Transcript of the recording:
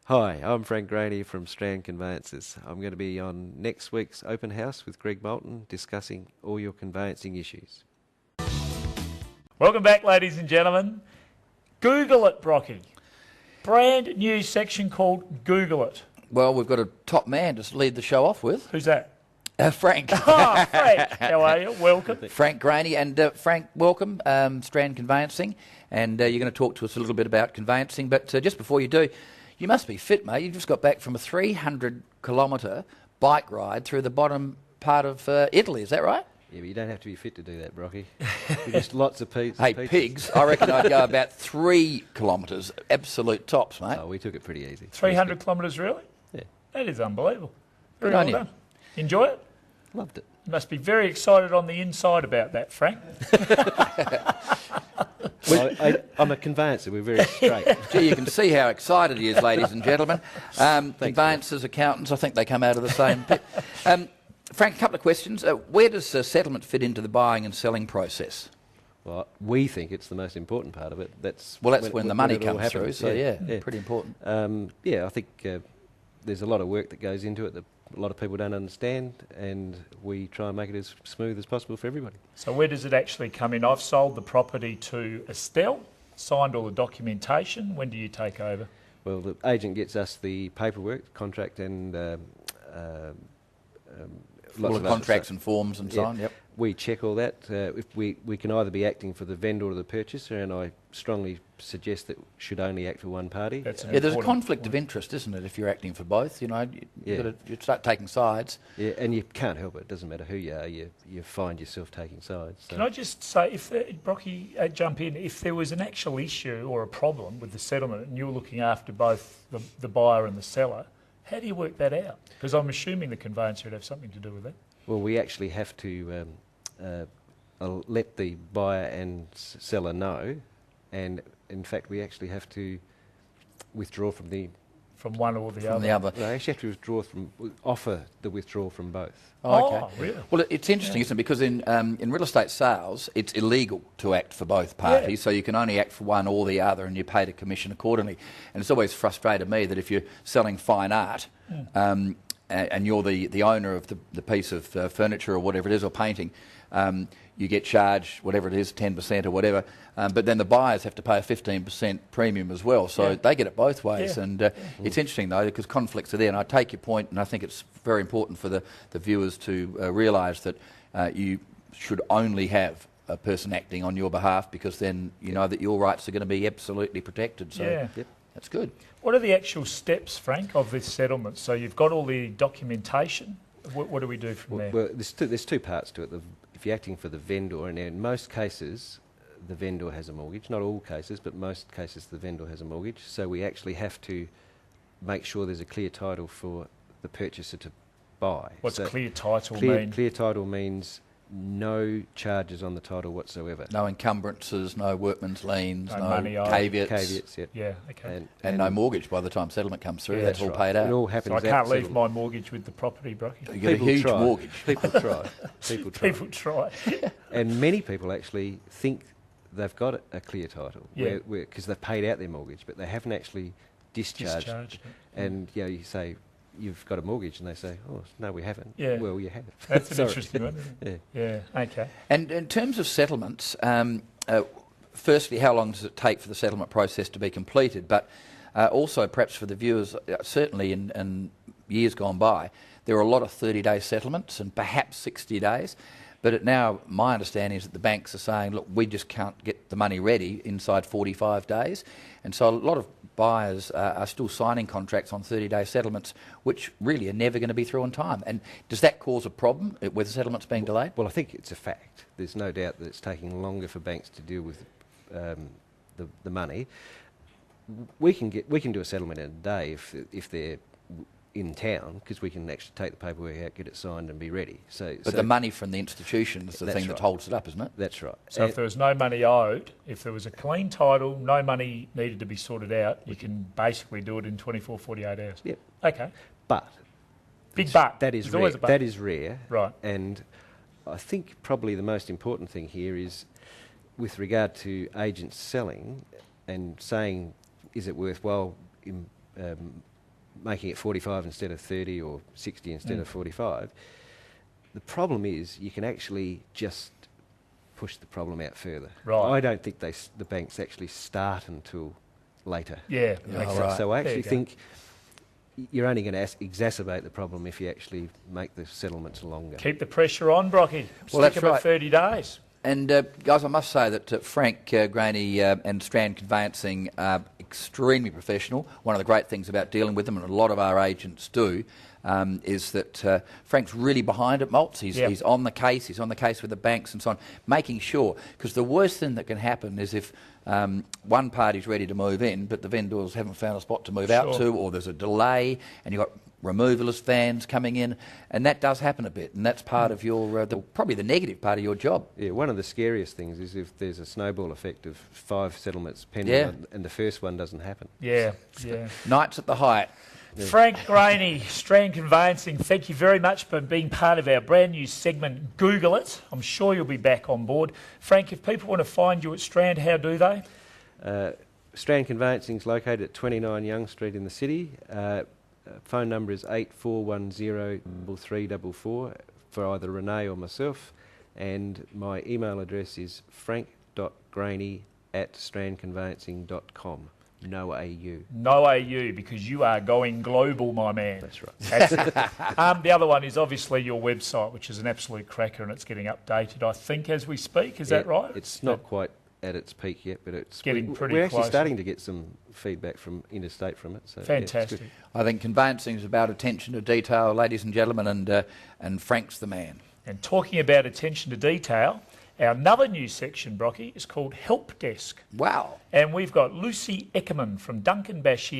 Hi, I'm Frank Graney from Strand Conveyances. I'm going to be on next week's open house with Greg Moulton discussing all your conveyancing issues. Welcome back, ladies and gentlemen. Google it, Brocky. Brand new section called Google it. Well, we've got a top man to lead the show off with. Who's that? Frank. Oh, Frank. How are you? Welcome. Frank Graney. And Frank, welcome, Strand Conveyancing. And you're going to talk to us a little bit about conveyancing. But just before you do, you must be fit, mate. You just got back from a 300-kilometre bike ride through the bottom part of Italy. Is that right? Yeah, but you don't have to be fit to do that, Brocky. Just lots of pizzas. Hey, pigs, I reckon I'd go about 3 kilometres, absolute tops, mate. Oh, we took it pretty easy. 300 kilometres, really? Yeah. That is unbelievable. Very Good on well you. done. Enjoy it? Loved it. You must be very excited on the inside about that, Frank. I'm a conveyancer. We're very straight. Gee, you can see how excited he is, ladies and gentlemen. Conveyancers, accountants, I think they come out of the same pit. Frank, a couple of questions. Where does settlement fit into the buying and selling process? Well, we think it's the most important part of it. That's when the money it all comes through, happens. so yeah, pretty important. I think there's a lot of work that goes into it that a lot of people don't understand, and we try and make it as smooth as possible for everybody. So where does it actually come in? I've sold the property to Estelle, signed all the documentation. When do you take over? Well, the agent gets us the paperwork, contract, and All the contracts and forms and so on, yep. We check all that. If we can either be acting for the vendor or the purchaser, and I strongly suggest that should only act for one party. That's an there's a important conflict point. of interest, isn't it, if you're acting for both? You know, you start taking sides. Yeah, and you can't help it. It doesn't matter who you are. You find yourself taking sides. So. Can I just say, if Brocky, jump in, if there was an actual issue or a problem with the settlement and you were looking after both the buyer and the seller, how do you work that out? Because I'm assuming the conveyancer would have something to do with that. Well, we actually have to let the buyer and seller know, and in fact, we actually have to withdraw from one or the other. The other. No, actually have to offer the withdrawal from both. Oh, okay. Oh, really? Well, it's interesting, isn't it? Because in real estate sales, it's illegal to act for both parties, so you can only act for one or the other, and you're paid a commission accordingly. And it's always frustrated me that if you're selling fine art, and you're the owner of the piece of furniture or whatever it is, or painting, you get charged whatever it is, 10% or whatever, but then the buyers have to pay a 15% premium as well, so they get it both ways. And it's interesting though, because conflicts are there, and I take your point, and I think it's very important for the viewers to realise that you should only have a person acting on your behalf, because then you know that your rights are going to be absolutely protected. So that's good. What are the actual steps, Frank, of this settlement? So you've got all the documentation. What do we do from there? Well, there's two parts to it. If you're acting for the vendor, and in most cases, the vendor has a mortgage. Not all cases, but most cases, the vendor has a mortgage. So we actually have to make sure there's a clear title for the purchaser to buy. What's clear title mean? Clear title means no charges on the title whatsoever. No encumbrances, no workman's liens, No no money owed. caveats. Yeah, okay. And no mortgage by the time settlement comes through. That's all paid out. It all happens. So I can't leave my mortgage with the property, Brocky. You get a huge mortgage. People try. People try. And many people actually think they've got a clear title because they've paid out their mortgage, but they haven't actually discharged it. And you say, you've got a mortgage, and they say, oh, no, we haven't. Yeah. Well, you have. That's an interesting one, isn't it? Yeah, okay. And in terms of settlements, firstly, how long does it take for the settlement process to be completed? But also, perhaps for the viewers, certainly in years gone by, there were a lot of 30-day settlements and perhaps 60 days. But now my understanding is that the banks are saying, look, we just can't get the money ready inside 45 days. And so a lot of buyers are still signing contracts on 30-day settlements, which really are never going to be through on time. And does that cause a problem with the settlements being delayed? Well, I think it's a fact. There's no doubt that it's taking longer for banks to deal with the money. We can do a settlement in a day if they're in town, because we can actually take the paperwork out, get it signed and be ready. But the money from the institution is the thing that holds it up, isn't it? That's right. So if there was no money owed, if there was a clean title, no money needed to be sorted out, you can basically do it in 24, 48 hours. Yep. Okay. But. Big but. That is There's rare. always a but. That is rare. Right. And I think probably the most important thing here is with regard to agents selling and saying, is it worthwhile making it 45 instead of 30 or 60 instead of 45. The problem is you can actually just push the problem out further. Right. I don't think the banks actually start until later. Yeah. So I There actually you go. think you're only going to exacerbate the problem if you actually make the settlements longer. Keep the pressure on, Brocky. Well, that's Stick 'em at right. 30 days. And guys, I must say that Frank Graney and Strand Conveyancing are extremely professional. One of the great things about dealing with them, and a lot of our agents do, is that Frank's really behind it, Maltz. He's on the case. He's on the case with the banks and so on, making sure. Because the worst thing that can happen is if one party's ready to move in, but the vendors haven't found a spot to move out to, or there's a delay, and you've got removalist vans coming in, and that does happen a bit, and that's part of your probably the negative part of your job. Yeah, one of the scariest things is if there's a snowball effect of 5 settlements pending and the first one doesn't happen. Yeah. Nights at the height. Frank Graney, Strand Conveyancing, thank you very much for being part of our brand new segment, Google It. I'm sure you'll be back on board. Frank, if people want to find you at Strand, how do they? Strand Conveyancing is located at 29 Young Street in the city. Phone number is 84103344 for either Renee or myself, and my email address is frank.graney@strandconveyancing.com. No AU. No AU, because you are going global, my man. That's right. That's it. The other one is obviously your website, which is an absolute cracker, and it's getting updated, I think, as we speak. Is that right? It's not quite at its peak yet, but it's getting pretty we're actually close. starting to get some feedback from interstate from it. So Fantastic. Yeah, I think conveyancing is about attention to detail, ladies and gentlemen, and Frank's the man. And talking about attention to detail, our another new section, Brocky, is called Help Desk. Wow. And we've got Lucy Eckerman from Duncan Bashir